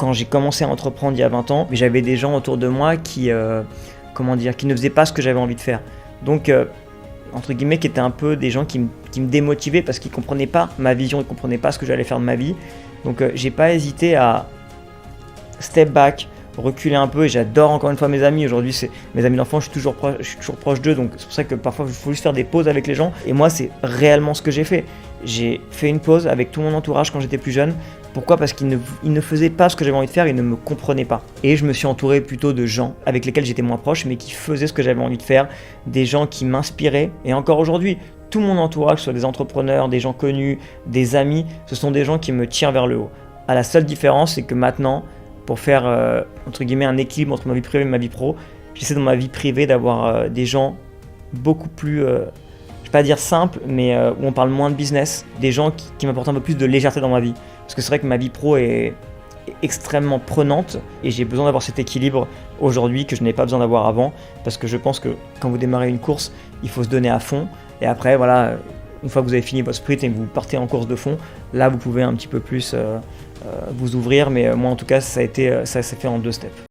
quand j'ai commencé à entreprendre il y a 20 ans, j'avais des gens autour de moi qui ne faisaient pas ce que j'avais envie de faire. Donc, entre guillemets, qui étaient un peu des gens qui me démotivaient parce qu'ils ne comprenaient pas ma vision, ils ne comprenaient pas ce que j'allais faire de ma vie. Donc, j'ai pas hésité à step back, reculer un peu, et j'adore encore une fois mes amis. Aujourd'hui, c'est mes amis d'enfance, je suis toujours proche d'eux, donc c'est pour ça que parfois il faut juste faire des pauses avec les gens. Et moi, c'est réellement ce que j'ai fait. J'ai fait une pause avec tout mon entourage quand j'étais plus jeune. Pourquoi ? Parce qu'ils ne faisaient pas ce que j'avais envie de faire, ils ne me comprenaient pas. Et je me suis entouré plutôt de gens avec lesquels j'étais moins proche, mais qui faisaient ce que j'avais envie de faire, des gens qui m'inspiraient. Et encore aujourd'hui, tout mon entourage, que ce soit des entrepreneurs, des gens connus, des amis, ce sont des gens qui me tirent vers le haut. À la seule différence, c'est que maintenant, pour faire entre guillemets un équilibre entre ma vie privée et ma vie pro, j'essaie dans ma vie privée d'avoir des gens beaucoup plus, je vais pas dire simples, mais où on parle moins de business, des gens qui m'apportent un peu plus de légèreté dans ma vie. Parce que c'est vrai que ma vie pro est extrêmement prenante et j'ai besoin d'avoir cet équilibre aujourd'hui que je n'avais pas besoin d'avoir avant, parce que je pense que quand vous démarrez une course, il faut se donner à fond, et après voilà, une fois que vous avez fini votre sprint et que vous partez en course de fond, là vous pouvez un petit peu plus vous ouvrir, mais moi en tout cas ça s'est fait en 2 steps.